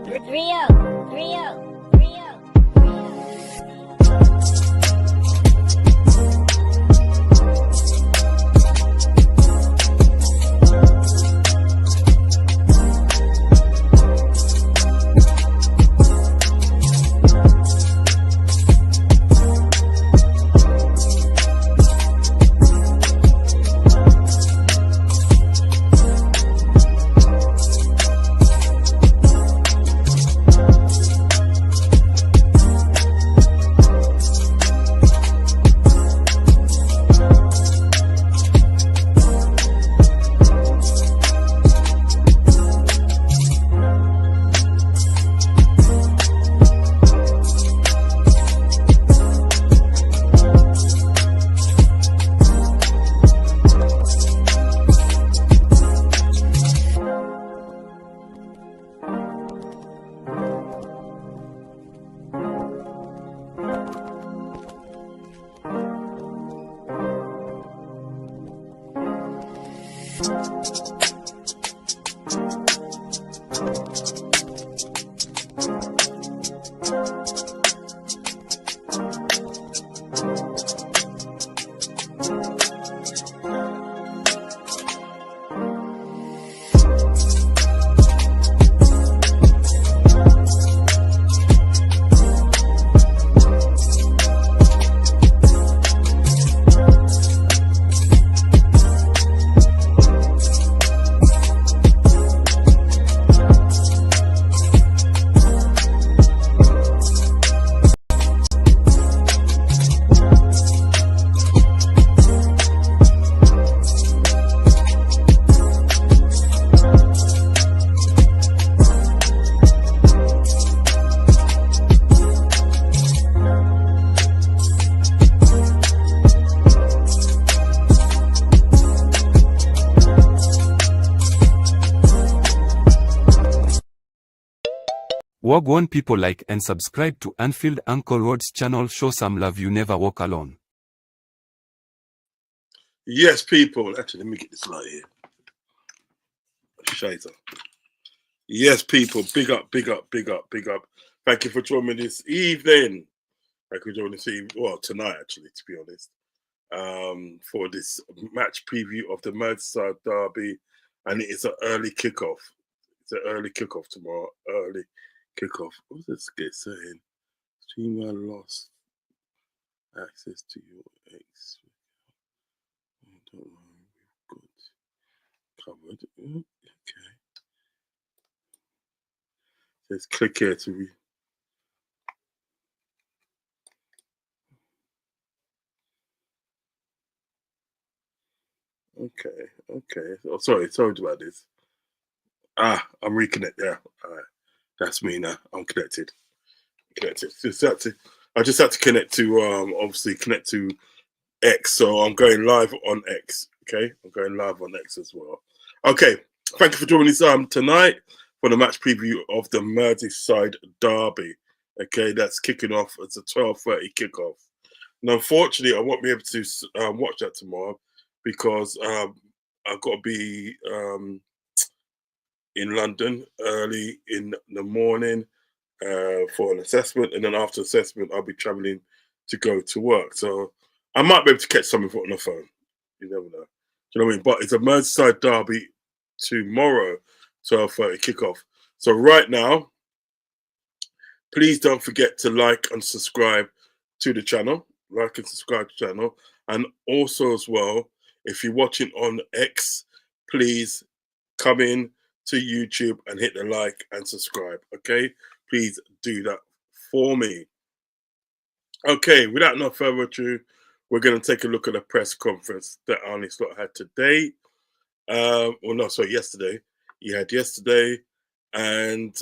Rio. Wagwan people, like and subscribe to Anfield Uncle Rod's channel. Show some love, you never walk alone. Yes, people. Actually, let me get this light here. Shazer. Yes, people. Big up. Thank you for joining me this evening. Well, tonight, actually, to be honest. For this match preview of the Merseyside derby. And it is an early kickoff. It's an early kickoff tomorrow. Early kickoff. What's this guy saying? Streamer lost access to your ex. Don't worry, we've got covered. Okay. Let's click here to read. Okay. Oh, sorry about this. I'm reconnected. Yeah, all right. That's me now. I'm connected. I just had to connect to obviously connect to X. So I'm going live on X. Okay, I'm going live on X as well. Okay, thank you for joining us tonight for the match preview of the Merseyside derby. Okay, that's kicking off. It's a 12:30 kickoff. And unfortunately, I won't be able to watch that tomorrow because I've got to be in London early in the morning for an assessment, and then after assessment, I'll be traveling to go to work. So I might be able to catch something on the phone. You never know. Do you know what I mean? But it's a Merseyside derby tomorrow, 12:30 kickoff. So right now, please don't forget to like and subscribe to the channel. Like and subscribe to the channel. And also as well, if you're watching on X, please come in to YouTube and hit the like and subscribe. Okay? Please do that for me. Okay, without no further ado, we're going to take a look at the press conference that Arne Slot had today. Yesterday. He had yesterday. And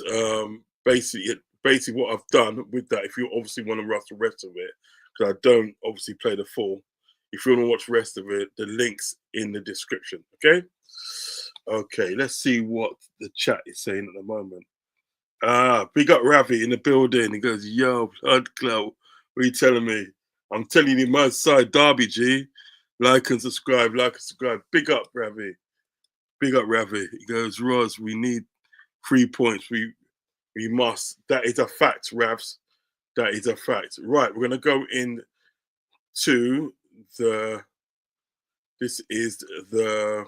basically what I've done with that, if you obviously want to watch the rest of it, because I don't obviously play the full. If you want to watch the rest of it, the link's in the description. Okay? Okay, let's see what the chat is saying at the moment. Big up Ravi in the building. He goes, yo, blood clout. What are you telling me? I'm telling you, Merseyside derby, G. Like and subscribe. Big up, Ravi. He goes, Roz, we need 3 points. We must. That is a fact, Ravs. That is a fact. Right, we're going to go in to this is the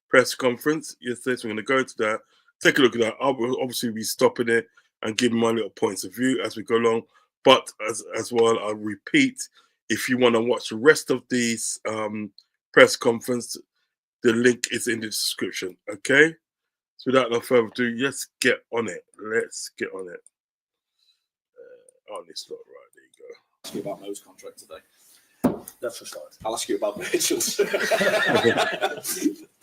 press conference yesterday, so we're going to go to that, take a look at that. I will obviously be stopping it and giving my little points of view as we go along. But as well, I'll repeat, if you want to watch the rest of these press conference, the link is in the description, okay? So without no further ado, let's get on it. Let's get on it. On this lot, right, there you go. Ask you about Mo's contract today. That's a start. I'll ask you about Virgil's. There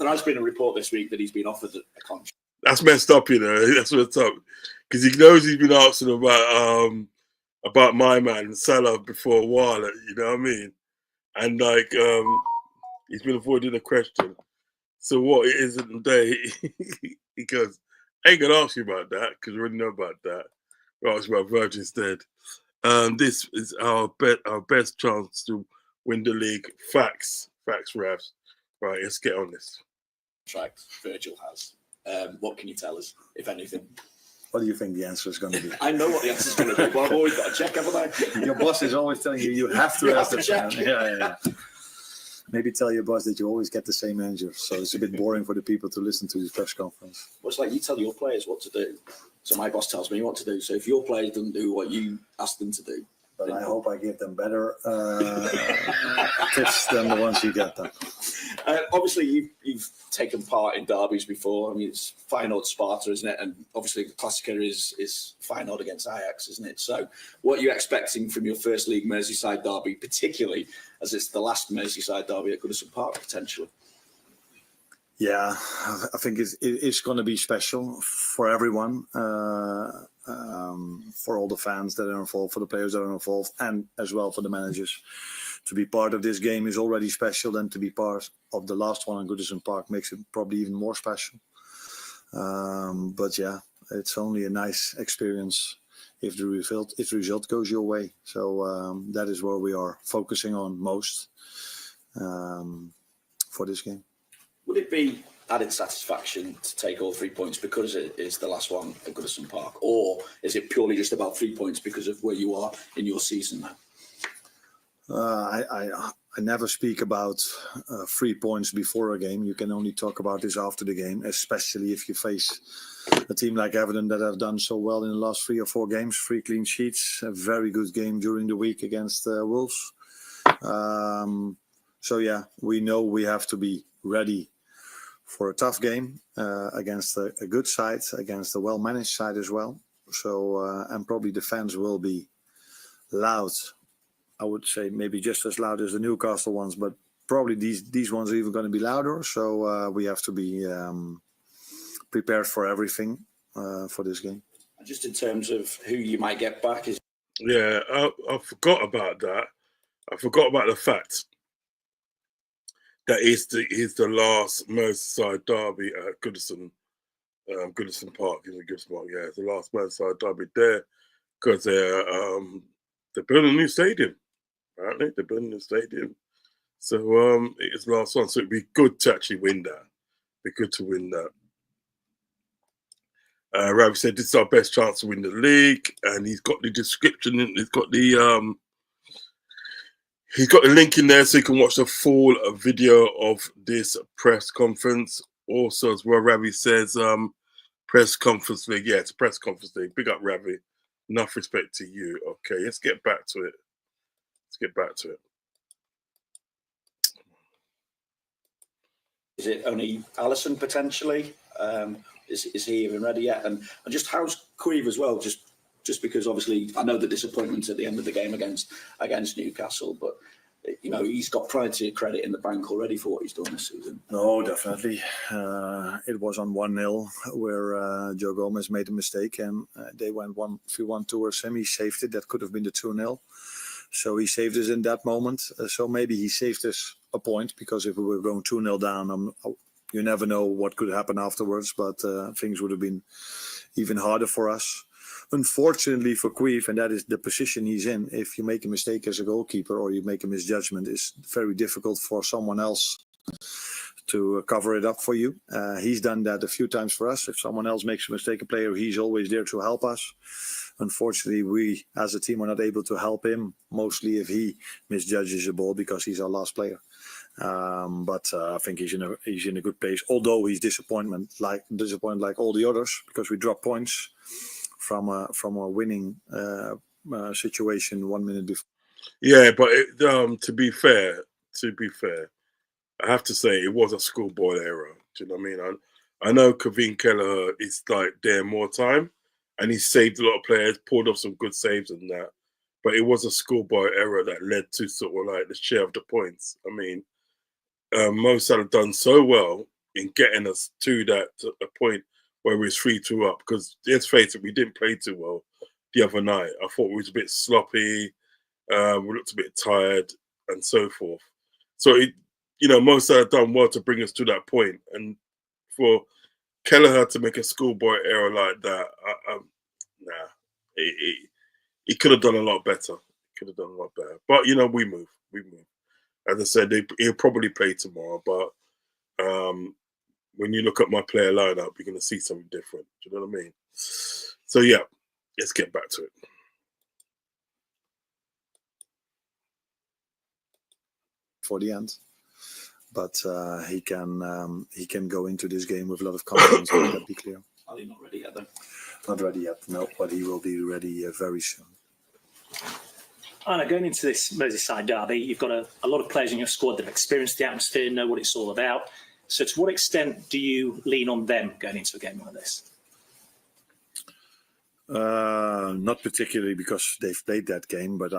has been a report this week that he's been offered a contract. That's messed up, you know. That's what's up, because he knows he's been asking about my man Salah before a while. You know what I mean? And like he's been avoiding the question. So what it is today? He goes, "I ain't gonna ask you about that because we already know about that. We'll ask you about Virgil instead." This is our best chance to win the league. Facts, Ravs. Right, let's get on this. Contract Virgil has. What can you tell us, if anything? What do you think the answer is going to be? I know what the answer is going to be, but I've always got to check, haven't I? Your boss is always telling you have to ask the check. Yeah. Maybe tell your boss that you always get the same answer, so it's a bit boring for the people to listen to this press conference. Well, it's like you tell your players what to do. So my boss tells me what to do. So if your players don't do what you ask them to do, but I hope I give them better tips than the ones you get them. Obviously, you've taken part in derbies before. I mean, it's Feyenoord Sparta, isn't it? And obviously, the Klassiker is Feyenoord against Ajax, isn't it? So, what are you expecting from your first league Merseyside derby, particularly as it's the last Merseyside derby at Goodison Park, potentially? Yeah, I think it's going to be special for everyone, for all the fans that are involved, for the players that are involved, and as well for the managers. To be part of this game is already special, and to be part of the last one in Goodison Park makes it probably even more special. But yeah, it's only a nice experience if the result goes your way. So that is where we are focusing on most for this game. Would it be added satisfaction to take all 3 points because it is the last one at Goodison Park, or is it purely just about 3 points because of where you are in your season now? I never speak about 3 points before a game. You can only talk about this after the game, especially if you face a team like Everton that have done so well in the last 3 or 4 games, 3 clean sheets, a very good game during the week against Wolves. So yeah, we know we have to be ready for a tough game against a good side, against a well-managed side as well. So and probably the fans will be loud. I would say maybe just as loud as the Newcastle ones, but probably these ones are even going to be louder. So we have to be prepared for everything for this game. And just in terms of who you might get back, Yeah, I forgot about that. I forgot about the fact that is the last Merseyside derby at Goodison Park. Yeah, it's the last Merseyside derby there because they're building a new stadium. Apparently, they're building a new stadium. So it's the last one. So it'd be good to actually win that. Be good to win that. Ravi said this is our best chance to win the league, and he's got the description. He's got the link in there so you can watch the full video of this press conference. Also, as well, Ravi says press conference league. Yeah, it's a press conference league. Big up, Ravi. Enough respect to you. Okay, let's get back to it. Is it only Alisson potentially? Is he even ready yet? And just how's Queeve as well? Just because obviously I know the disappointment at the end of the game against Newcastle, but you know he's got plenty of credit in the bank already for what he's done this season. No, definitely. It was on 1-0 where Joe Gomez made a mistake, and they went 1-2 towards him. He saved it. That could have been the 2-0. So he saved us in that moment. So maybe he saved us a point, because if we were going 2-0 down, you never know what could happen afterwards. But things would have been even harder for us. Unfortunately for Queeve, and that is the position he's in, if you make a mistake as a goalkeeper or you make a misjudgment, it's very difficult for someone else to cover it up for you. He's done that a few times for us. If someone else makes a mistake, a player, he's always there to help us. Unfortunately, we as a team are not able to help him, mostly if he misjudges the ball because he's our last player. But I think he's in a good place. Although he's disappointed like all the others, because we dropped points from a winning situation 1 minute before. Yeah, but to be fair, I have to say it was a schoolboy error. Do you know what I mean? I know Kevin Kelleher is like there more time, and he saved a lot of players, pulled off some good saves and that. But it was a schoolboy error that led to sort of like the share of the points. I mean, Mo Salah done so well in getting us to a point where we was 3-2 up. Because let's face it, we didn't play too well the other night. I thought we was a bit sloppy. We looked a bit tired and so forth. So Mo Salah done well to bring us to that point, and for Kelleher to make a schoolboy error like that, nah, he could have done a lot better. But we move. As I said, he'll probably play tomorrow. But when you look at my player lineup, you're going to see something different. Do you know what I mean? So yeah, let's get back to it. For the end, but he can go into this game with a lot of confidence. Let that be clear. Are they not ready yet, though? Not ready yet, no, but he will be ready very soon. Anna, going into this Merseyside derby, you've got a lot of players in your squad that have experienced the atmosphere, know what it's all about. So to what extent do you lean on them going into a game like this? Not particularly because they've played that game, but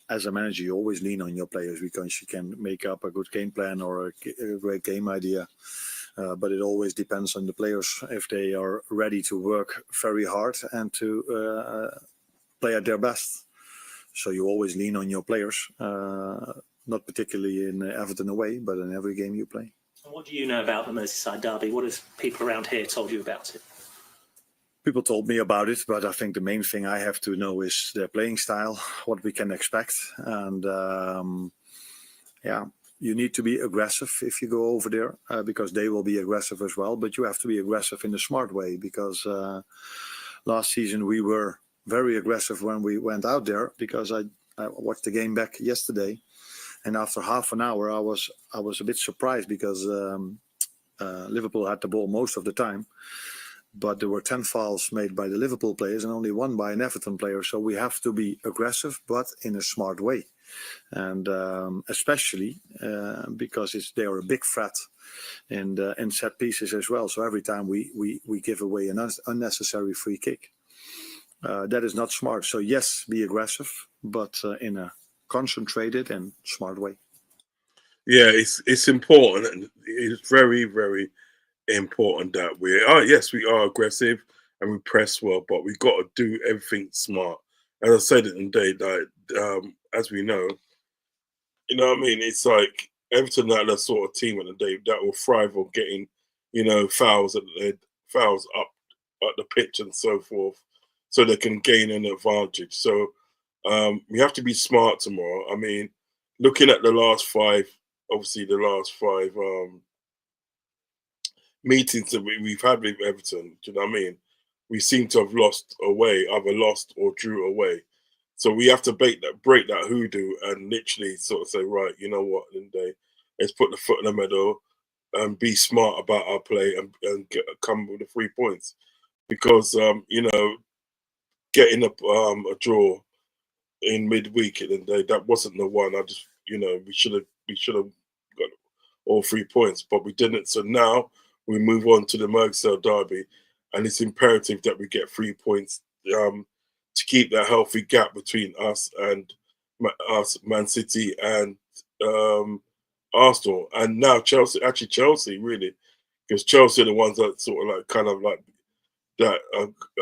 as a manager, you always lean on your players because you can make up a good game plan or a great game idea. But it always depends on the players if they are ready to work very hard and to play at their best. So you always lean on your players, not particularly in Everton away, but in every game you play. And what do you know about the Merseyside derby? What have people around here told you about it? People told me about it, but I think the main thing I have to know is their playing style, what we can expect. And you need to be aggressive if you go over there because they will be aggressive as well. But you have to be aggressive in a smart way because last season we were very aggressive when we went out there because I watched the game back yesterday. And after half an hour, I was a bit surprised because Liverpool had the ball most of the time. But there were 10 fouls made by the Liverpool players and only one by an Everton player. So we have to be aggressive, but in a smart way. And especially because they are a big threat in set pieces as well. So every time we give away an unnecessary free kick, that is not smart. So yes, be aggressive, but in a concentrated and smart way. Yeah, it's important. It's very, very important that we are aggressive and we press well, but we got to do everything smart. As I said it today, that as we know, what I mean. It's like Everton are the sort of team at the day that will thrive on getting, fouls up the pitch and so forth, so they can gain an advantage. So we have to be smart tomorrow. I mean, looking at the last five meetings that we've had with Everton, do you know what I mean? We seem to have lost away, either lost or drew away. So we have to break that hoodoo and literally sort of say, right, you know what, Linday, let's put the foot in the middle and be smart about our play and come with the 3 points. Because, getting a draw in midweek at the day, that wasn't the one. I just, we should have got all 3 points, but we didn't. So now we move on to the Merseyside derby, and it's imperative that we get 3 points to keep that healthy gap between us, Man City, and Arsenal, and now Chelsea. Actually, Chelsea really, because Chelsea are the ones that sort of like kind of like that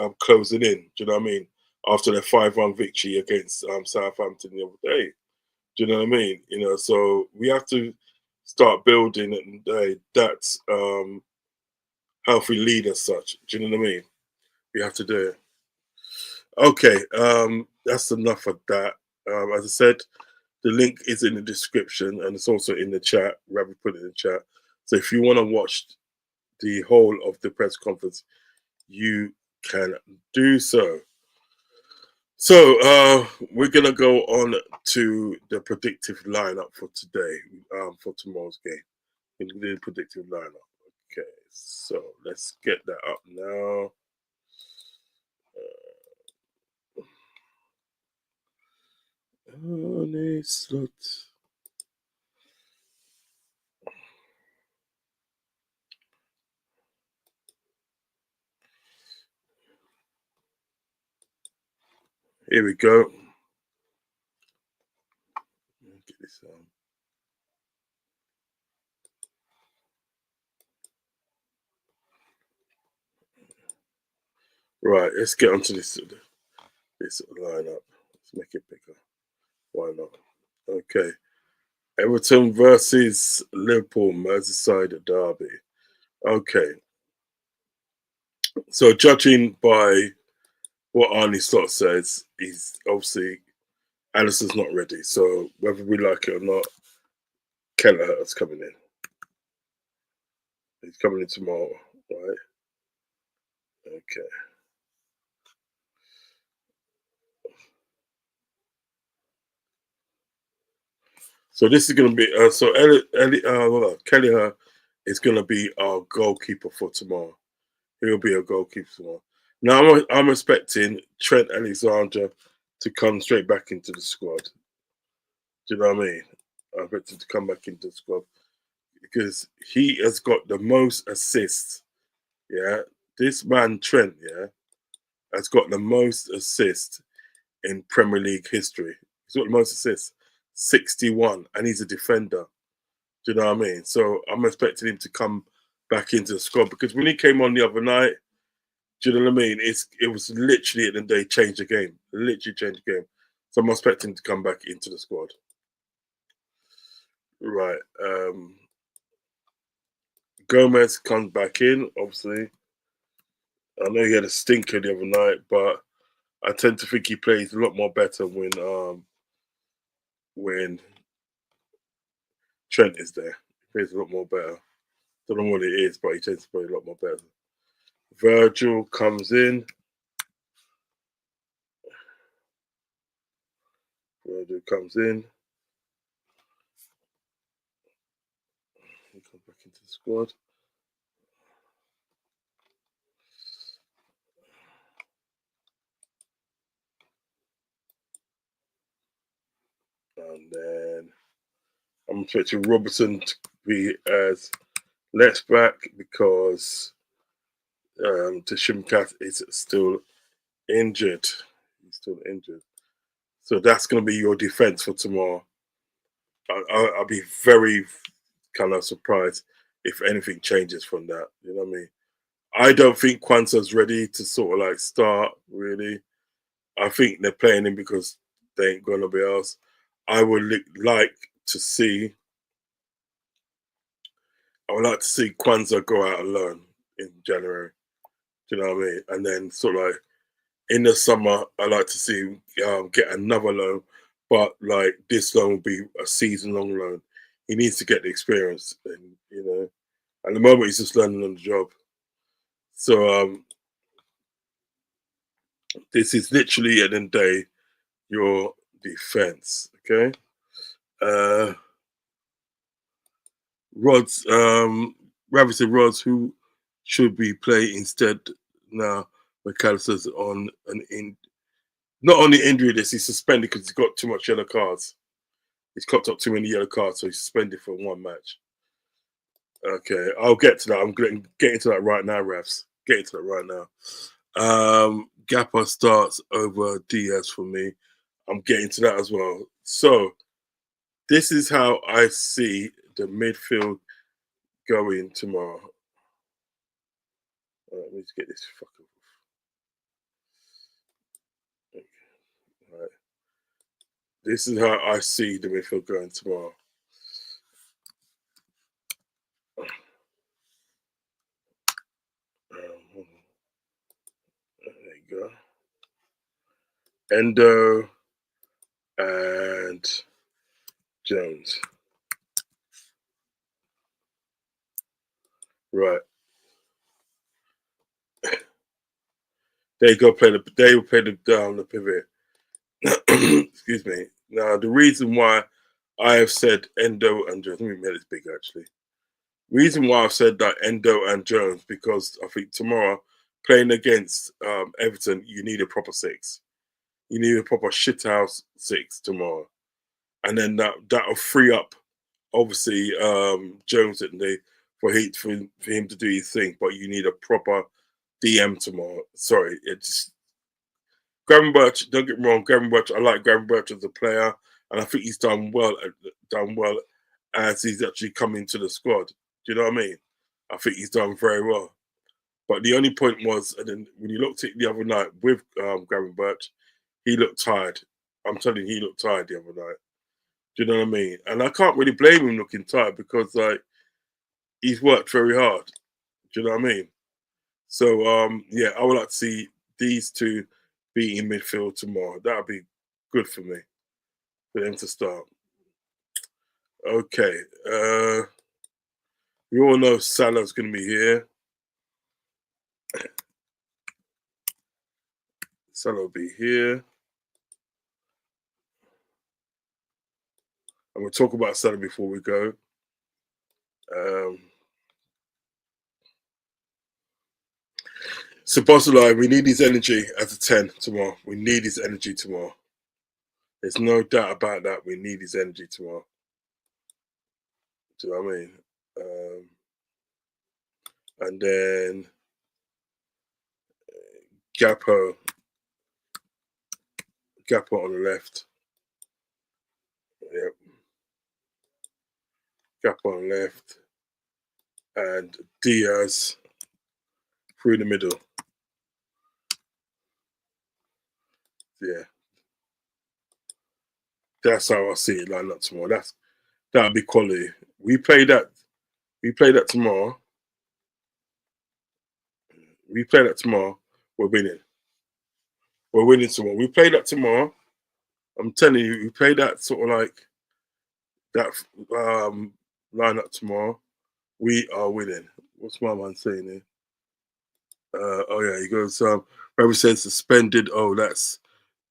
are closing in. Do you know what I mean? After their 5-1 victory against Southampton the other day. Do you know what I mean? So we have to start building that healthy lead as such. Do you know what I mean? We have to do it. Okay, that's enough of that. As I said, the link is in the description and it's also in the chat. Rabbi put it in the chat. So if you want to watch the whole of the press conference, you can do so. So we're gonna go on to the predictive lineup for today, for tomorrow's game. The predictive lineup. Okay, so let's get that up now. Slot. Here we go. Get this on. Right, let's get onto this lineup. Let's make it bigger. Why not? Okay. Everton versus Liverpool, Merseyside derby. Okay. So judging by what Arnie Slot says, he's obviously Alisson's not ready. So whether we like it or not, Kelleher's coming in. He's coming in tomorrow, right? Okay. So this is going to be Kelleher is going to be our goalkeeper for tomorrow. He'll be a goalkeeper tomorrow. Now I'm expecting Trent Alexander to come straight back into the squad. Do you know what I mean? I expect him to come back into the squad because he has got the most assists. Yeah, this man Trent, yeah, has got the most assists in Premier League history. He's got the most assists, 61, and he's a defender. Do you know what I mean? So I'm expecting him to come back into the squad because when he came on the other night, do you know what I mean? It was literally at the end of the day changed the game. Literally changed the game. So I'm expecting him to come back into the squad. Right. Gomez comes back in, obviously. I know he had a stinker the other night, but I tend to think he plays a lot more better when Trent is there. He plays a lot more better. Don't know what it is, but he tends to play a lot more better. Virgil comes in. Virgil comes in. He comes back into the squad. And then I'm expecting Robertson to be as left back because Tashimkat is still injured. He's still injured. So that's going to be your defense for tomorrow. I'll be very kind of surprised if anything changes from that. You know what I mean? I don't think Kwanzaa's ready to sort of like start, really. I think they're playing him because they ain't got nobody else. I would like to see Kwanzaa go out alone in January. Do you know what I mean? And then sort of like in the summer, I like to see him get another loan, but like this loan will be a season-long loan. He needs to get the experience, and you know, at the moment he's just learning on the job. So this is literally at the end of the day your defense. Okay. Rods, Ravi said Rods, who should be playing instead now. McAllister's on not on the injury list, he's suspended because he's got too much yellow cards. He's copped up too many yellow cards, so he's suspended for one match. Okay, I'll get to that. I'm getting to that right now, refs. Getting to that right now. Gapper starts over Diaz for me. I'm getting to that as well. So this is how I see the midfield going tomorrow. Let me just get this fucking. Right. This is how I see the midfield going tomorrow. There you go. Endo and Jones. Right. They go play the. They will play the pivot. Excuse me. Now the reason why I have said Endo and Jones. Let me make this big actually. Reason why I've said that Endo and Jones because I think tomorrow playing against Everton, you need a proper six. You need a proper shithouse six tomorrow, and then that'll free up obviously Jones at the for him to do his thing. But you need a proper DM tomorrow. Sorry, it's Gravenberch. Don't get me wrong, Gravenberch. I like Gravenberch as a player, and I think he's done well as he's actually come into the squad. Do you know what I mean? I think he's done very well. But the only point was, and then when you looked at it the other night with Gravenberch, he looked tired. I'm telling you, he looked tired the other night. Do you know what I mean? And I can't really blame him looking tired because like he's worked very hard. Do you know what I mean? So yeah, I would like to see these two be in midfield tomorrow. That would be good for me, for them to start. Okay. We all know Salah's going to be here. Salah will be here. And we'll talk about Salah before we go. Supposedly, we need his energy as a 10 tomorrow. We need his energy tomorrow. There's no doubt about that. We need his energy tomorrow. Do you know what I mean? And then Gakpo on the left. Yep. Gakpo on the left. And Diaz through the middle. Yeah. That's how I see it line up tomorrow. That'll be quality. We play that tomorrow. We play that tomorrow. We're winning. We're winning tomorrow. We play that tomorrow. I'm telling you, we play that sort of like that lineup tomorrow. We are winning. What's my man saying here? Oh yeah, he goes. Whoever says suspended. Oh, that's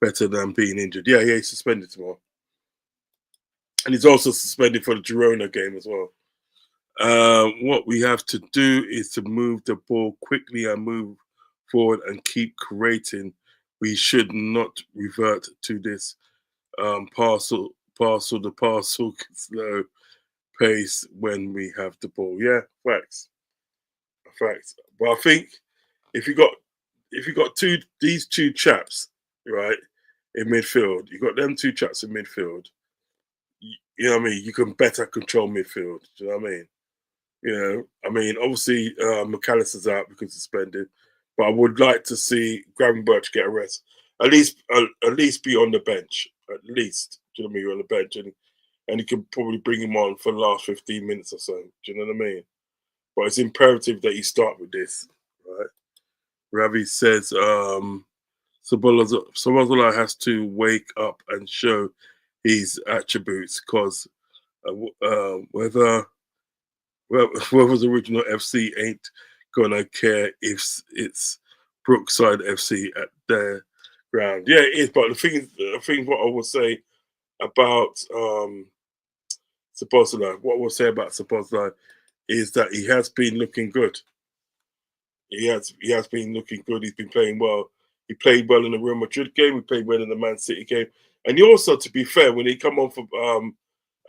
better than being injured. Yeah, he's suspended tomorrow, and he's also suspended for the Girona game as well. What we have to do is to move the ball quickly and move forward and keep creating. We should not revert to this parcel slow pace when we have the ball. Yeah, facts. But I think if you got these two chaps right in midfield, you got them two chaps in midfield. You know what I mean? You can better control midfield. Do you know what I mean? You know, I mean, obviously McAllister's out because he's suspended, but I would like to see Gravenberch get a rest. At least be on the bench. At least, do you know what I mean? On the bench, and you can probably bring him on for the last 15 minutes or so. Do you know what I mean? But it's imperative that you start with this, right? Ravi says Sabolozola has to wake up and show his attributes because whether original FC ain't gonna care if it's Brookside FC at their ground. Yeah, it is. But the thing what I will say about Sabolozola, is that he has been looking good. He has been looking good. He's been playing well. He played well in the Real Madrid game. He played well in the Man City game. And he also, to be fair, when he come on for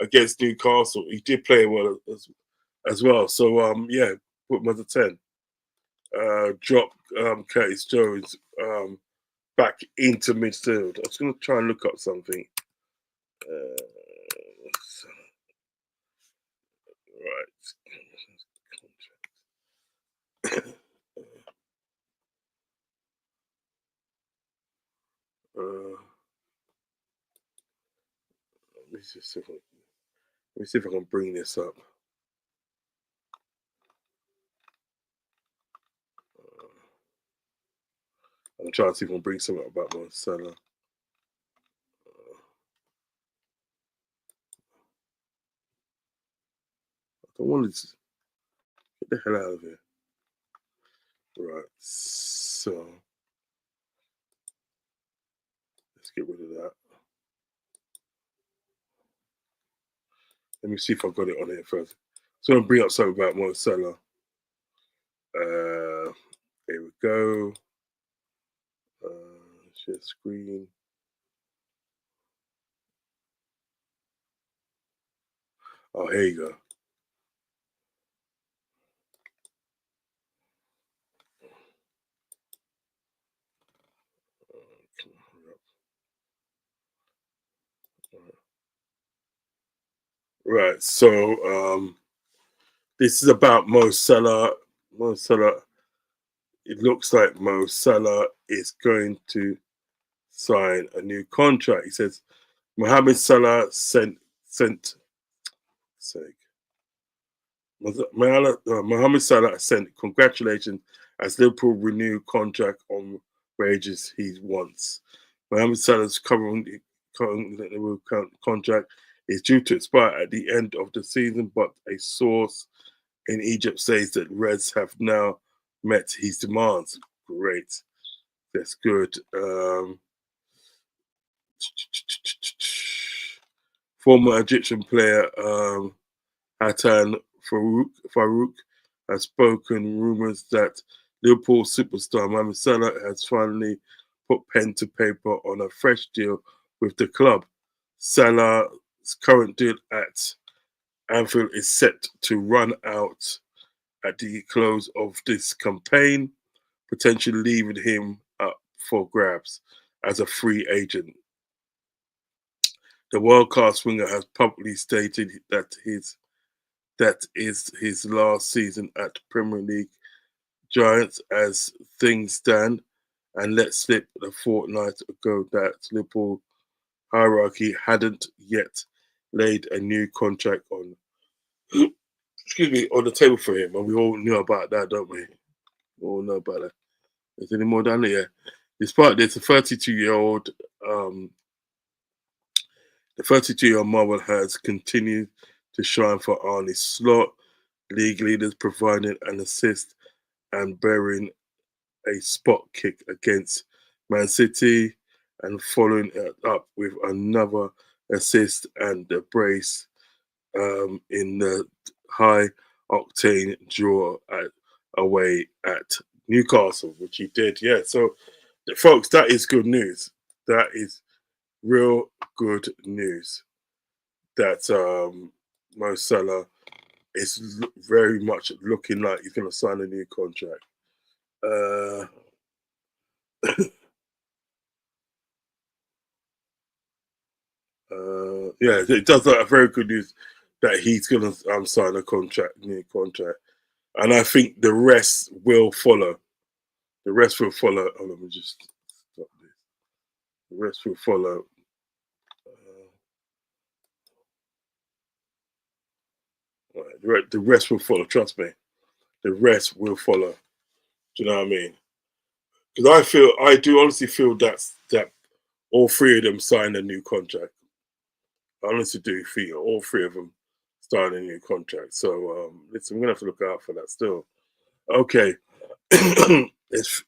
against Newcastle, he did play well as well. So yeah, put him as a 10. Drop Curtis Jones back into midfield. I was going to try and look up something. Right. Let me see if I can bring this up. I'm trying to see if I can bring something about Marcelo. I don't want to Get the hell out of here. Right, so let's get rid of that. Let me see if I got it on here first. So I'm going to bring up something about Mo Salah. Here we go. Share screen. Oh, here you go. Right, so this is about Mo Salah. Mo Salah. It looks like Mo Salah is going to sign a new contract. He says Mohamed Salah Mohamed Salah sent congratulations as Liverpool renew contract on wages he wants. Mohamed Salah's current contract is due to expire at the end of the season, but a source in Egypt says that Reds have now met his demands. Great. That's good. Former Egyptian player Hatan Farouk has spoken rumors that Liverpool superstar Mohamed Salah has finally put pen to paper on a fresh deal with the club. Salah's current deal at Anfield is set to run out at the close of this campaign, potentially leaving him up for grabs as a free agent. The world-class winger has publicly stated that is his last season at Premier League Giants as things stand, and let slip a fortnight ago that Liverpool hierarchy hadn't yet laid a new contract on on the table for him, and we all knew about that, don't we? We all know about that. Is there any more down there? Despite this, the 32-year-old Marvel has continued to shine for Arne Slot, league leaders providing an assist and bearing a spot kick against Man City, and following it up with another assist and a brace in the high octane draw away at Newcastle, which he did. Yeah, so folks, that is good news. That is real good news that Mo Salah is very much looking like he's going to sign a new contract. Yeah, it does look like very good news that he's going to sign a new contract, and I think the rest will follow. The rest will follow. Oh, let me just stop this. The rest will follow. Right, the rest will follow. Trust me, the rest will follow. Do you know what I mean? Because I do honestly feel that all three of them signed a new contract. I honestly do feel all three of them signed a new contract. So listen, we're gonna have to look out for that still. Okay, let's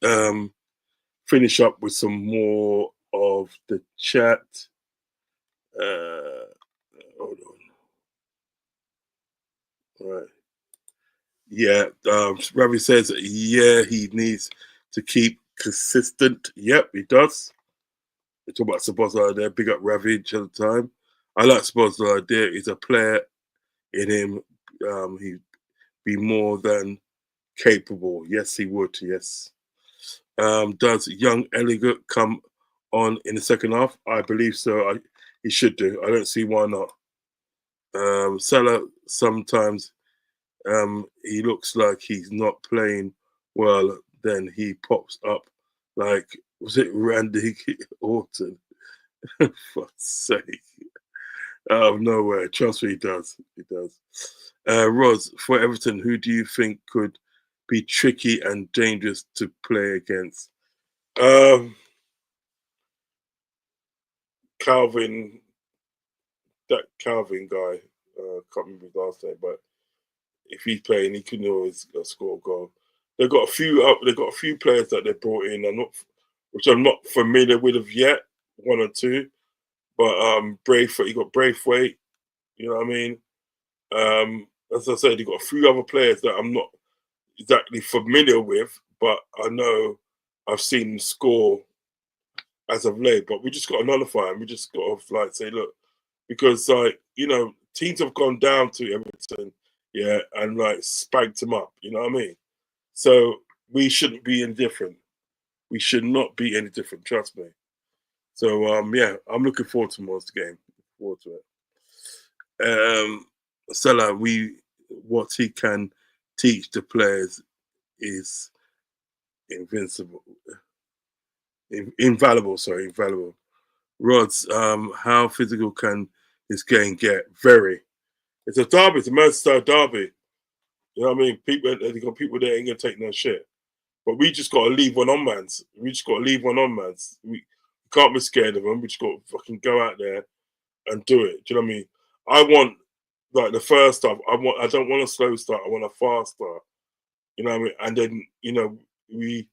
finish up with some more of the chat. Hold on. All right. Yeah, Ravi says, yeah, he needs to keep consistent. Yep, he does. We talk about Sabozza there. Big up Ravi each other time. I like Sabozza there. He's a player in him. He'd be more than capable. Yes, he would. Yes. Does young Elliott come on in the second half? I believe so. He should do. I don't see why not. Salah sometimes he looks like he's not playing well. Then he pops up like, was it Randy Orton? For fuck's sake. Out of nowhere. Trust me, he does. He does. Roz, for Everton, who do you think could be tricky and dangerous to play against? Calvin, that Calvin guy, can't remember his last name, but if he's playing, he can always score a goal. They've got a few players that they brought in, which I'm not familiar with of yet, one or two. But Braithwaite, you got Braithwaite, you know what I mean? As I said, you got a few other players that I'm not exactly familiar with, but I know I've seen them score as of late. But we just got to nullify them. We just got to like say, look, because teams have gone down to Everton, yeah, and like spanked them up. You know what I mean? So we shouldn't be indifferent. We should not be any different. Trust me. So yeah, I'm looking forward to tomorrow's game. Looking forward to it. Salah, what he can teach the players is invincible, invaluable. Sorry, invaluable. Rods, how physical can this game get? Very. It's a derby. It's a Merseyside derby. You know what I mean? They got people there ain't gonna take no shit. But we just got to leave one on, man. We can't be scared of them. We just got to fucking go out there and do it. Do you know what I mean? I want like the first half. I don't want a slow start. I want a fast start. You know what I mean? And then we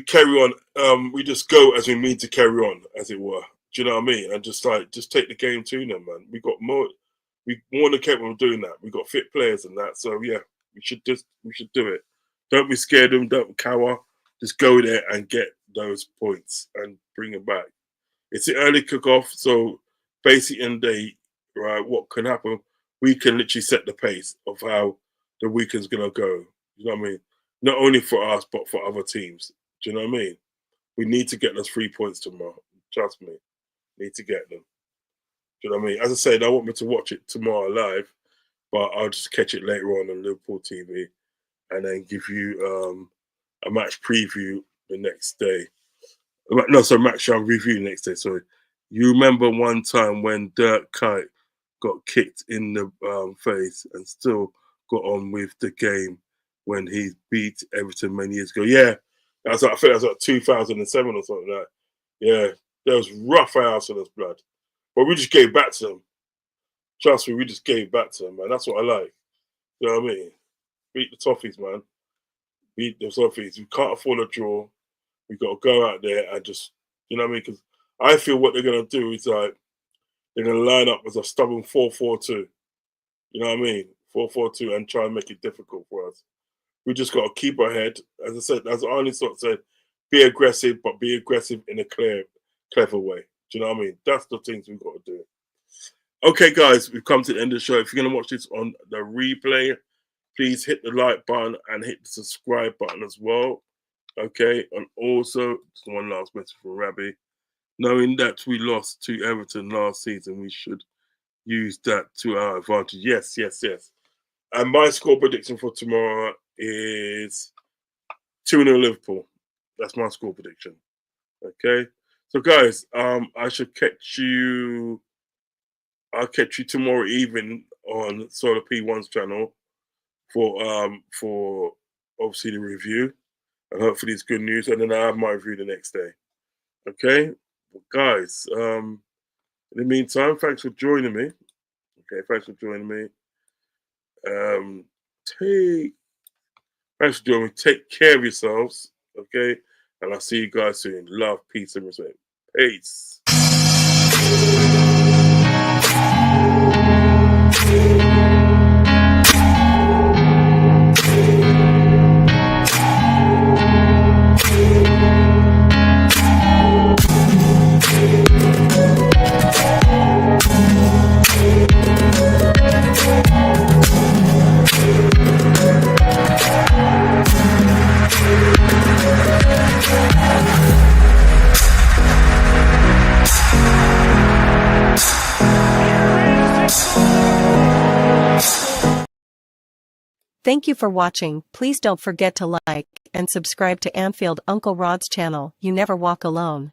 carry on. We just go as we mean to carry on, as it were. Do you know what I mean? And just take the game to them, man. We more than capable of doing that. We got fit players and that. So yeah, we should do it. Don't be scared of them. Don't cower. Just go there and get those points and bring them back. It's the early kickoff, so basically in the day, right, what can happen, we can literally set the pace of how the weekend's going to go. You know what I mean? Not only for us, but for other teams. Do you know what I mean? We need to get those 3 points tomorrow. Trust me. Need to get them. Do you know what I mean? As I said, I want me to watch it tomorrow live, but I'll just catch it later on Liverpool TV and then give you a match preview the next day. No, sorry, match review the next day. Sorry. You remember one time when Dirk Kuyt got kicked in the face and still got on with the game when he beat Everton many years ago? Yeah, I think that was like 2007 or something like that. Yeah, there was rough house on us, blood. But we just gave back to them. Trust me, we just gave back to them, man. That's what I like. You know what I mean? Beat the Toffees, man. Beat the Toffees. We can't afford a draw. We got to go out there and just, you know what I mean? Because I feel what they're going to do is like, they're going to line up as a stubborn 4-4-2. You know what I mean? 4-4-2 and try and make it difficult for us. We just got to keep our head. As I said, as Arnie sort of said, be aggressive, but be aggressive in a clever way. Do you know what I mean? That's the things we've got to do. Okay, guys, we've come to the end of the show. If you're going to watch this on the replay, please hit the like button and hit the subscribe button as well. Okay, and also, just one last message from Rabbi. Knowing that we lost to Everton last season, we should use that to our advantage. Yes. And my score prediction for tomorrow is 2-0 Liverpool. That's my score prediction. Okay, so guys, I'll catch you tomorrow evening on Solar P1's channel for obviously the review. And hopefully it's good news. And then I have my review the next day. Okay? Well, guys, in the meantime, thanks for joining me. Okay, thanks for joining me. Thanks for joining me. Take care of yourselves. Okay? And I'll see you guys soon. Love, peace, and respect. Peace. Thank you for watching. Please don't forget to like and subscribe to Anfield Uncle Rod's channel. You never walk alone.